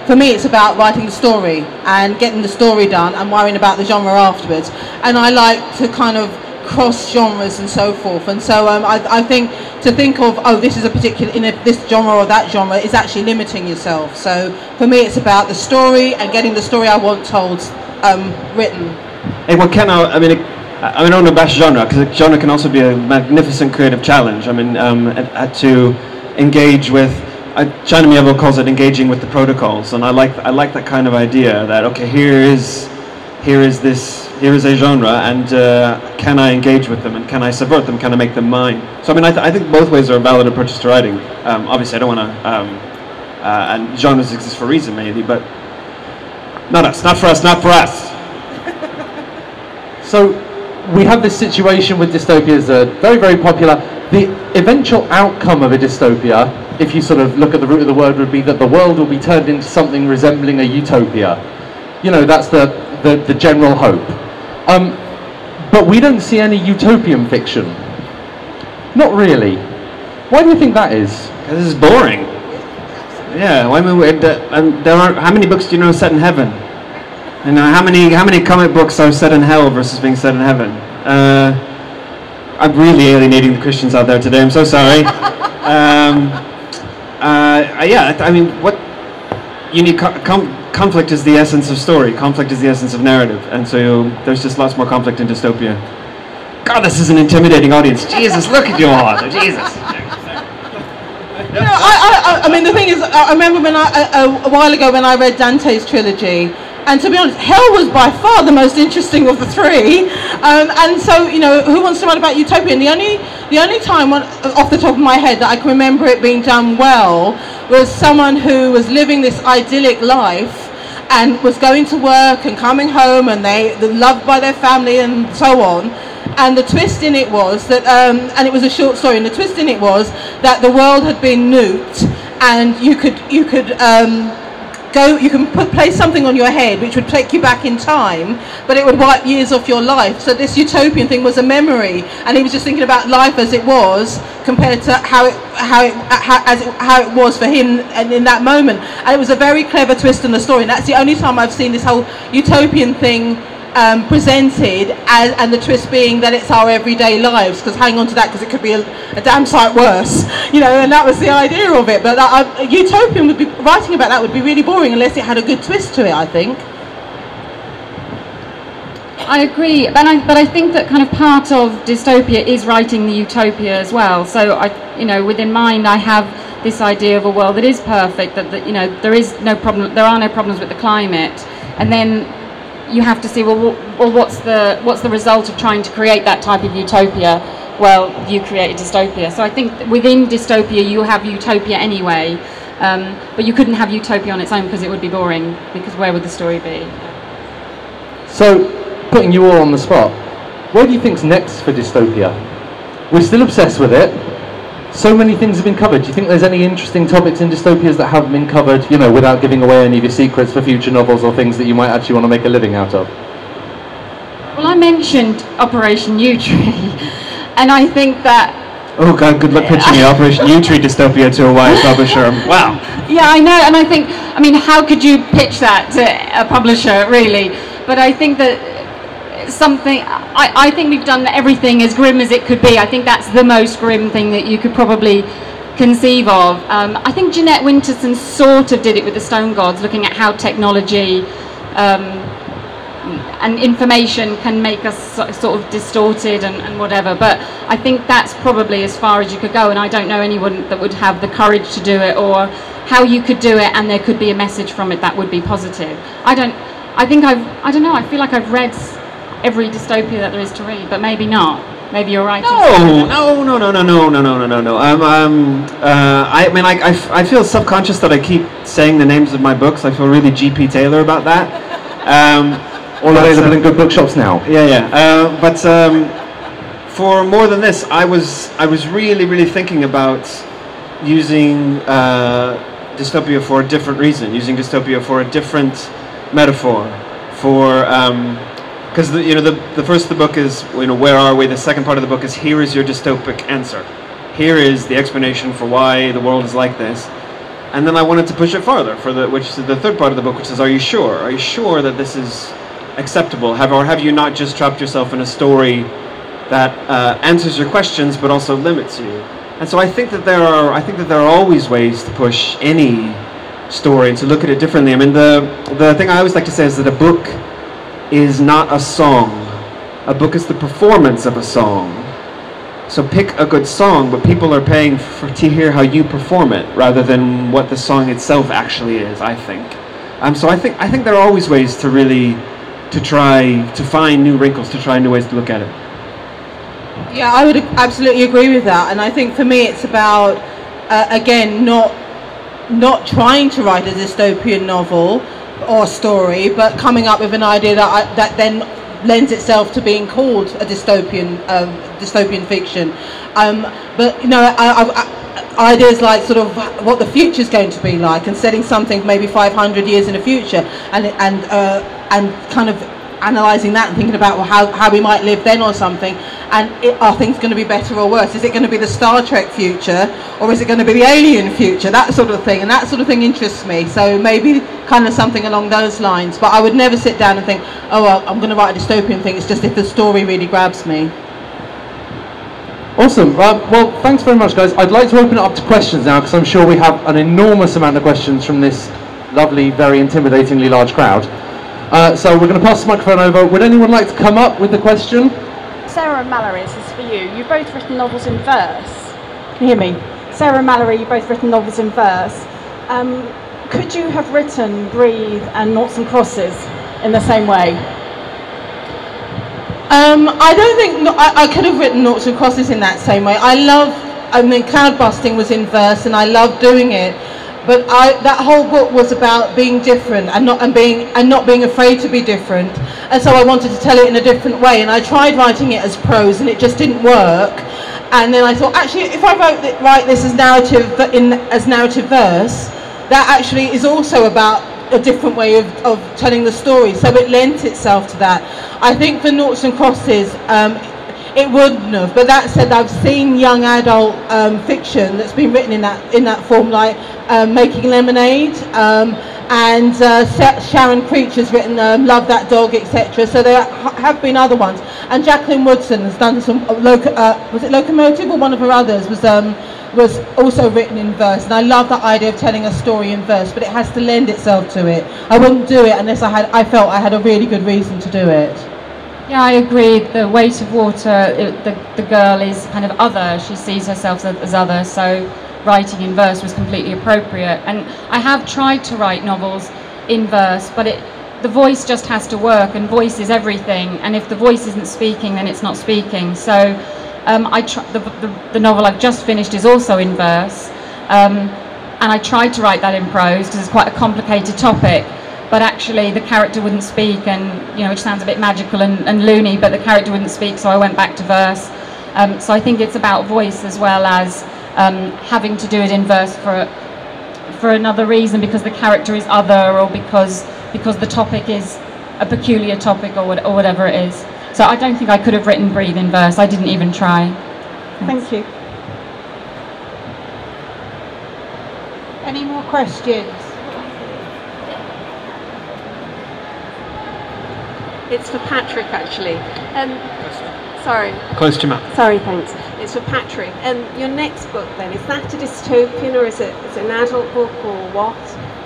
for me it's about writing the story and getting the story done and worrying about the genre afterwards. And I like to kind of cross genres and so forth, and so I think to think of, oh, this is a particular, in this genre or that genre, is actually limiting yourself. So for me it's about the story and getting the story I want told written. Hey, what can I mean, I don't know about genre, because genre can also be a magnificent creative challenge. I mean, to engage with, China Miéville calls it engaging with the protocols, and I like that kind of idea that, okay, here is a genre, and can I engage with them, and can I subvert them, can I make them mine? So I mean, I think both ways are valid approaches to writing. Obviously I don't want to, and genres exist for a reason maybe, but not for us. So we have this situation with dystopias that are very, very popular. The eventual outcome of a dystopia, if you sort of look at the root of the word, would be that the world will be turned into something resembling a utopia. You know, that's the general hope. But we don't see any utopian fiction. Not really. Why do you think that is? Because it's boring. Yeah, I mean, there are, how many books do you know set in heaven? And how many comic books are set in hell versus being set in heaven? I'm really alienating the Christians out there today. I'm so sorry. Yeah, I mean, what you need conflict is the essence of story. Conflict is the essence of narrative, and so there's just lots more conflict in dystopia. God, this is an intimidating audience. Jesus, look at you all. Jesus. You know, I mean, the thing is, I remember when a while ago when I read Dante's trilogy. And to be honest, hell was by far the most interesting of the three. And so, you know, who wants to write about utopia? And the only time off the top of my head that I can remember it being done well was someone who was living this idyllic life and was going to work and coming home, and they were loved by their family and so on. And the twist in it was that, and it was a short story, and the twist in it was that the world had been nuked, and you can place something on your head which would take you back in time, but it would wipe years off your life. So this utopian thing was a memory, and he was just thinking about life as it was compared to how it was for him and in that moment. And it was a very clever twist in the story, and that's the only time I've seen this whole utopian thing presented, and the twist being that it's our everyday lives, because hang on to that, because it could be a damn sight worse, you know, and that was the idea of it. But utopian would be, writing about that would be really boring unless it had a good twist to it, I think. I agree, but I think that kind of part of dystopia is writing the utopia as well. So you know, within mind I have this idea of a world that is perfect, that you know, there is no problem, there are no problems with the climate, and then you have to see, well, what's the result of trying to create that type of utopia? Well, you create a dystopia. So I think within dystopia you have utopia anyway, but you couldn't have utopia on its own because it would be boring, because where would the story be? So, putting you all on the spot, where do you think's next for dystopia? We're still obsessed with it. So many things have been covered. Do you think there's any interesting topics in dystopias that haven't been covered, you know, without giving away any of your secrets for future novels or things that you might actually want to make a living out of? Well, I mentioned Operation U-Tree, and I think that... Oh God, good luck pitching the Operation U-Tree dystopia to a wise publisher. Wow. Yeah, I know, and I think, I mean, how could you pitch that to a publisher, really? But I think that I think we've done everything as grim as it could be. I think that's the most grim thing that you could probably conceive of. I think Jeanette Winterson sort of did it with the Stone Gods, looking at how technology and information can make us sort of distorted and whatever. But I think that's probably as far as you could go, and I don't know anyone that would have the courage to do it, or how you could do it and there could be a message from it that would be positive. I don't know, I feel like I've read every dystopia that there is to read, but maybe not. Maybe you're right. No. I mean, I feel subconscious that I keep saying the names of my books. I feel really G.P. Taylor about that. All available in good bookshops now. Yeah. But for more than this, I was really thinking about using dystopia for a different reason. Using dystopia for a different metaphor. For because the first of the book is, you know, where are we? The second part of the book is, here is your dystopic answer. Here is the explanation for why the world is like this. And then I wanted to push it further, which is the third part of the book, which is, are you sure? Are you sure that this is acceptable? Or have you not just trapped yourself in a story that answers your questions but also limits you? And so I think that there are always ways to push any story and to look at it differently. I mean, the thing I always like to say is that a book is not a song. A book is the performance of a song. So pick a good song, but people are paying to hear how you perform it rather than what the song itself actually is, I think. So I think there are always ways to really try to find new wrinkles, to try new ways to look at it. Yeah, I would absolutely agree with that, and I think for me it's about again not trying to write a dystopian novel or story, but coming up with an idea that then lends itself to being called a dystopian fiction. But you know, ideas like sort of what the future is going to be like, and setting something maybe 500 years in the future, and kind of analysing that and thinking about, well, how we might live then or something, and are things going to be better or worse? Is it going to be the Star Trek future, or is it going to be the alien future? That sort of thing, and that sort of thing interests me, so maybe kind of something along those lines. But I would never sit down and think, oh well, I'm going to write a dystopian thing. It's just if the story really grabs me. Awesome. Well, thanks very much, guys. I'd like to open it up to questions now, because I'm sure we have an enormous amount of questions from this lovely, very intimidatingly large crowd. So we're going to pass the microphone over. Would anyone like to come up with the question? Sarah Mallory, this is for you. You've both written novels in verse. Can you hear me? Sarah Mallory, you've both written novels in verse. Could you have written Breathe and Noughts and Crosses in the same way? I don't think I could have written Noughts and Crosses in that same way. I mean, Cloudbusting was in verse, and I loved doing it. But that whole book was about being different and not being afraid to be different, and so I wanted to tell it in a different way. And I tried writing it as prose, and it just didn't work. And then I thought, actually, if I write this as narrative verse, that actually is also about a different way of telling the story. So it lent itself to that. I think for Noughts and Crosses, it wouldn't have. But that said, I've seen young adult fiction that's been written in that form, like Making Lemonade, and Sharon Creature's written Love That Dog, etc. So there have been other ones. And Jacqueline Woodson has done some was it Locomotive, or one of her others was also written in verse. And I love that idea of telling a story in verse, but it has to lend itself to it. I wouldn't do it unless I felt I had a really good reason to do it. Yeah, I agree. The Weight of Water, the girl is kind of other. She sees herself as other, so writing in verse was completely appropriate. And I have tried to write novels in verse, but the voice just has to work, and voice is everything. And if the voice isn't speaking, then it's not speaking. So the novel I've just finished is also in verse, and I tried to write that in prose because it's quite a complicated topic. But actually the character wouldn't speak, and which sounds a bit magical and loony, but the character wouldn't speak, so I went back to verse. So I think it's about voice as well as having to do it in verse for another reason, because the character is other, or because the topic is a peculiar topic, or whatever it is. So I don't think I could have written Breathe in verse. I didn't even try. Thank you. Any more questions? It's for Patrick, actually. Sorry. Close to Matt. Sorry, thanks. It's for Patrick. Your next book, then, is that a dystopian, or is it an adult book, or what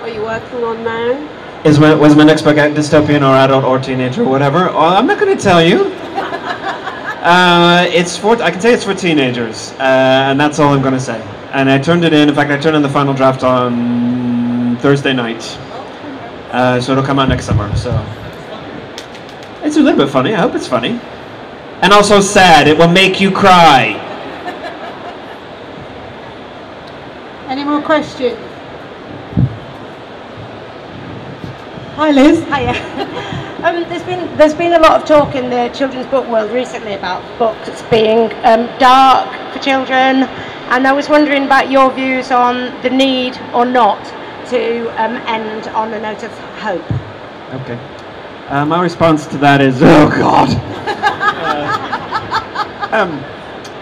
are you working on now? Was my next book dystopian or adult or teenager or whatever? I'm not going to tell you. I can say it's for teenagers, and that's all I'm going to say. And I turned it in. In fact, I turned in the final draft on Thursday night. So it'll come out next summer. So. It's a little bit funny. I hope it's funny. And also sad. It will make you cry. Any more questions? Hi, Liz. Hiya. There's been a lot of talk in the children's book world recently about books being dark for children, and I was wondering about your views on the need or not to end on a note of hope. Okay. My response to that is, oh God.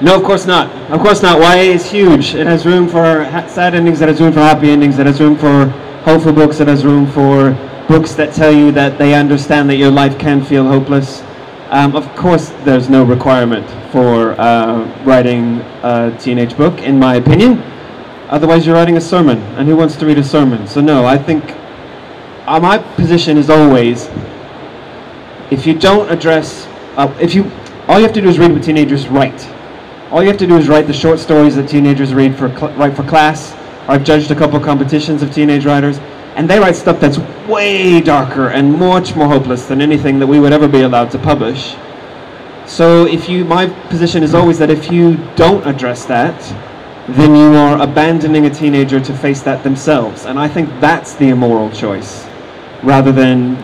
No, of course not. Of course not. YA is huge. It has room for sad endings, it has room for happy endings, it has room for hopeful books, it has room for books that tell you that they understand that your life can feel hopeless. Of course, there's no requirement for writing a teenage book, in my opinion. Otherwise, you're writing a sermon, and who wants to read a sermon? So no, I think my position is always, if you don't address, all you have to do is read what teenagers write. All you have to do is write the short stories that teenagers write for class. I've judged a couple of competitions of teenage writers, and they write stuff that's way darker and much more hopeless than anything that we would ever be allowed to publish. So my position is always that if you don't address that, then you are abandoning a teenager to face that themselves. And I think that's the immoral choice, rather than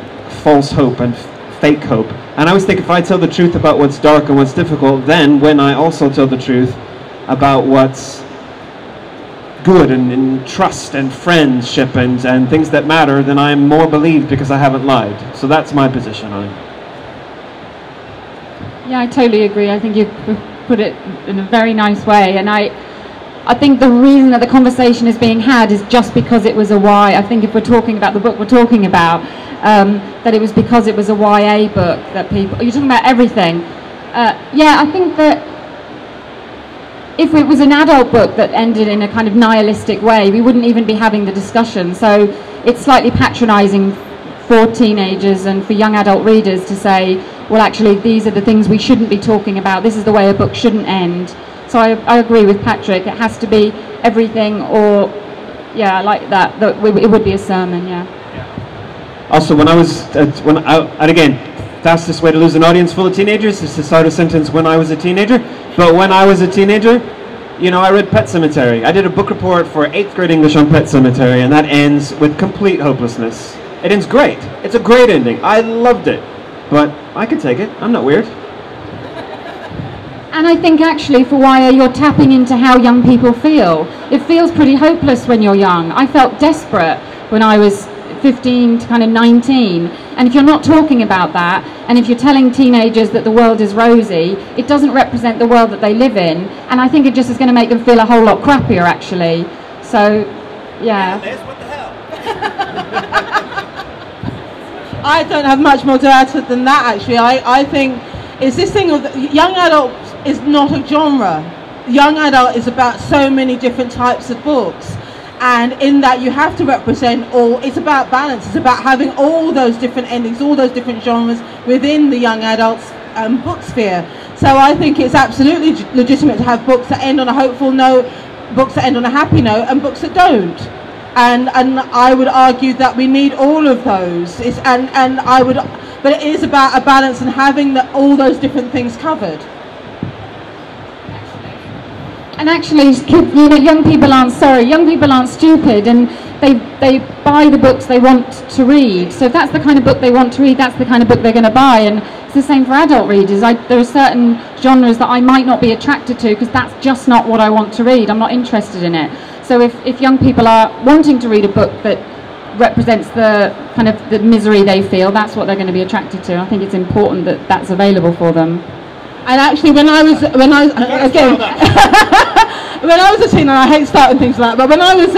false hope and fake hope. And I always think if I tell the truth about what's dark and what's difficult, then when I also tell the truth about what's good and trust and friendship and things that matter, then I'm more believed because I haven't lied. So that's my position on it. Yeah, I totally agree. I think you put it in a very nice way, and I think the reason that the conversation is being had is just because it was a YA. I think if we're talking about the book we're talking about, that it was because it was a YA book that people... You're talking about everything. Yeah, I think that if it was an adult book that ended in a kind of nihilistic way, we wouldn't even be having the discussion. So it's slightly patronising for teenagers and for young adult readers to say, well, actually, these are the things we shouldn't be talking about. This is the way a book shouldn't end. So I agree with Patrick. It has to be everything, or yeah, like that. It would be a sermon, yeah. Also, when I was, and again, fastest way to lose an audience full of teenagers is to start a sentence when I was a teenager. But when I was a teenager, you know, I read Pet Sematary. I did a book report for 8th grade English on Pet Sematary, and that ends with complete hopelessness. It ends great. It's a great ending. I loved it. But I could take it. I'm not weird. And I think actually for YA you're tapping into how young people feel. It feels pretty hopeless when you're young. I felt desperate when I was 15 to kind of 19. And if you're not talking about that, and if you're telling teenagers that the world is rosy, it doesn't represent the world that they live in. And I think it just is going to make them feel a whole lot crappier actually. So, yeah. Liz, what the hell? I don't have much more to add than that actually. I think it's this thing of young adult is not a genre. Young adult is about so many different types of books, and in that you have to represent all. It's about balance. It's about having all those different endings, all those different genres within the young adults book sphere. So I think it's absolutely legitimate to have books that end on a hopeful note, books that end on a happy note, and books that don't. And I would argue that we need all of those. But it is about a balance and having all those different things covered. And actually, you know, young people aren't stupid, and they buy the books they want to read. So if that's the kind of book they want to read, that's the kind of book they're going to buy. And it's the same for adult readers. There are certain genres that I might not be attracted to because that's just not what I want to read. I'm not interested in it. So if young people are wanting to read a book that represents the kind of the misery they feel, that's what they're going to be attracted to. I think it's important that that's available for them. And actually, when I was a teen, and I hate starting things like that, but when I was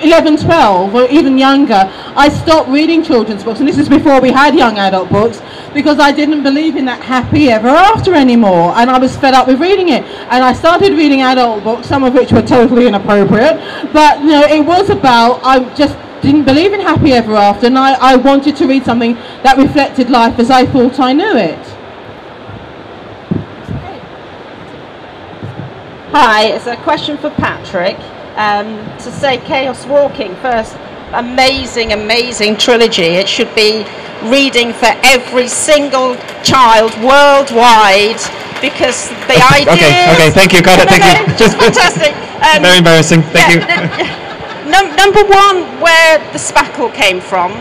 11, 12, or even younger, I stopped reading children's books, and this is before we had young adult books, because I didn't believe in that happy ever after anymore, and I was fed up with reading it. And I started reading adult books, some of which were totally inappropriate, but you know, it was about, I just didn't believe in happy ever after, and I wanted to read something that reflected life as I thought I knew it. Hi, it's a question for Patrick. To say Chaos Walking, first, amazing trilogy. It should be reading for every single child worldwide, because the ideas... Okay, thank you, got it, thank you. Just fantastic. Very embarrassing, thank you. Number one, where the spackle came from.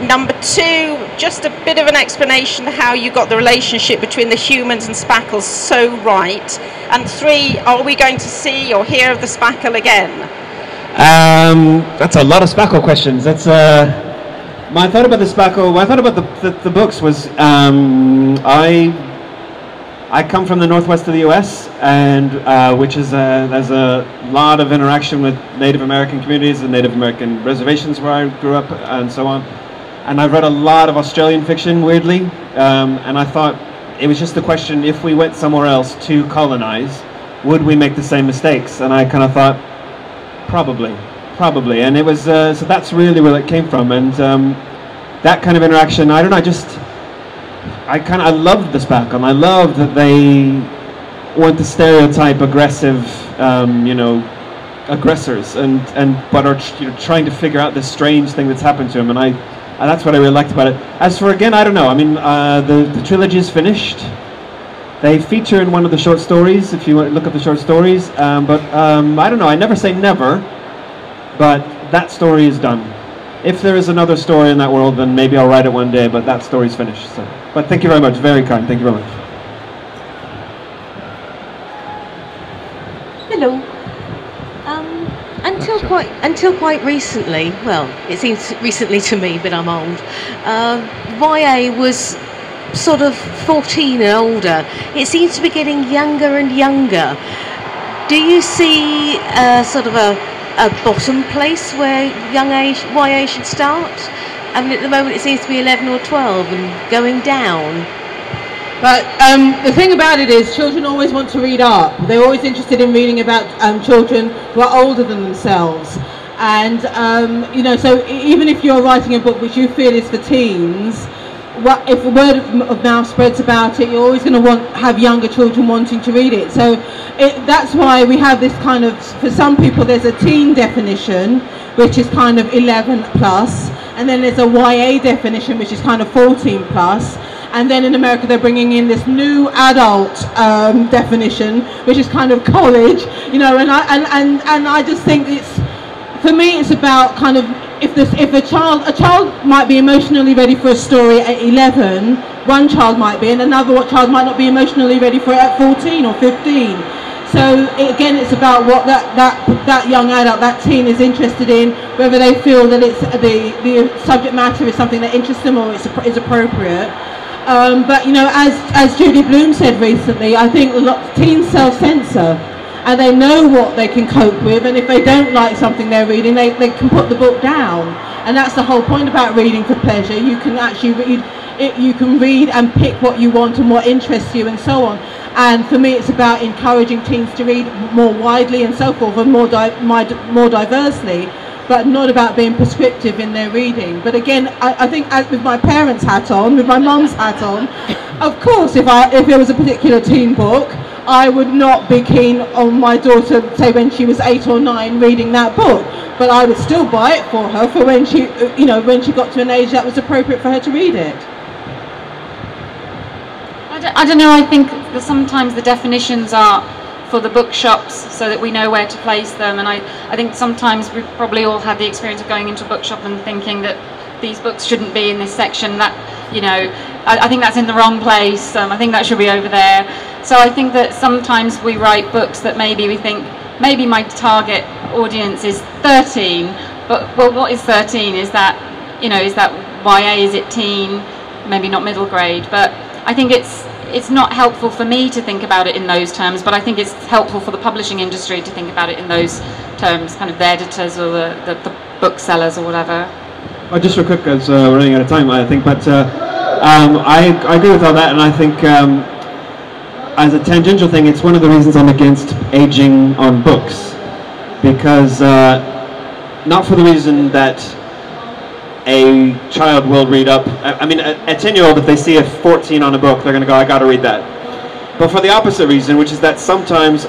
Number two, just a bit of an explanation how you got the relationship between the humans and spackles so right. And three, are we going to see or hear of the spackle again? That's a lot of spackle questions. That's my thought about the spackle. My thought about the books was I I come from the northwest of the U.S., and which is there's a lot of interaction with Native American communities and Native American reservations where I grew up, and so on. And I've read a lot of Australian fiction, weirdly, and I thought it was just the question: if we went somewhere else to colonize, would we make the same mistakes? And I kind of thought, probably. And it was so that's really where it came from, and that kind of interaction. I don't know, I loved the Spackle. I loved that they weren't the stereotype aggressive, aggressors, but are trying to figure out this strange thing that's happened to them, and that's what I really liked about it. As for, again, I don't know. I mean, the trilogy is finished. They feature in one of the short stories, if you look up the short stories. But I don't know. I never say never, but that story is done. If there is another story in that world, then maybe I'll write it one day, but that story's finished. So. But thank you very much. Very kind. Thank you very much. Hello. Until quite recently, well, it seems recently to me, but I'm old, YA was sort of 14 and older. It seems to be getting younger and younger. Do you see sort of a bottom place where YA should start? I mean, at the moment it seems to be 11 or 12 and going down. But the thing about it is, children always want to read up. They're always interested in reading about children who are older than themselves. And, so even if you're writing a book which you feel is for teens, if word of mouth spreads about it, you're always going to have younger children wanting to read it. So that's why we have this kind of, for some people there's a teen definition, which is kind of 11 plus, and then there's a YA definition, which is kind of 14 plus. And then in America they're bringing in this new adult definition, which is kind of college, and I just think for me it's about kind of, if a child might be emotionally ready for a story at 11, one child might be, and another child might not be emotionally ready for it at 14 or 15. So again, it's about what that young adult, that teen is interested in, whether they feel that it's the subject matter is something that interests them or is appropriate. But as Judy Blume said recently, I think teens self-censor, and they know what they can cope with, and if they don't like something they're reading, they can put the book down. And that's the whole point about reading for pleasure. You can actually read it, you can read and pick what you want and what interests you and so on. And for me it's about encouraging teens to read more widely and so forth, and more diversely, but not about being prescriptive in their reading. But again, I think with my parents' hat on, with my mum's hat on, of course if there was a particular teen book, I would not be keen on my daughter, say when she was 8 or 9, reading that book. But I would still buy it for her for when she, when she got to an age that was appropriate for her to read it. I don't know, I think that sometimes the definitions are for the bookshops so that we know where to place them, and I think sometimes we've probably all had the experience of going into a bookshop and thinking that these books shouldn't be in this section, that, I think that's in the wrong place, I think that should be over there. So I think that sometimes we write books that maybe we think, maybe my target audience is 13, but well, what is 13? Is that, is that YA, is it teen, maybe not middle grade? But I think it's not helpful for me to think about it in those terms, but I think it's helpful for the publishing industry to think about it in those terms, kind of the editors or the booksellers or whatever. Well, just real quick, because we're running out of time, I think, but I agree with all that, and I think as a tangential thing, it's one of the reasons I'm against aging on books, because not for the reason that a child will read up. I mean, a 10-year-old, if they see a 14 on a book, they're going to go, I got to read that. But for the opposite reason, which is that sometimes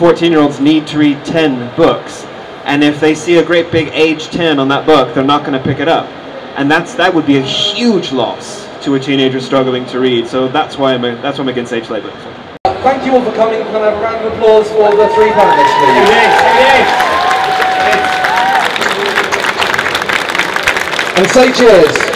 14-year-olds need to read 10 books. And if they see a great big age 10 on that book, they're not going to pick it up. And that would be a huge loss to a teenager struggling to read. So that's why I'm against age labeling. Thank you all for coming. Can I have a round of applause for the 3 panelists, please? And say cheers.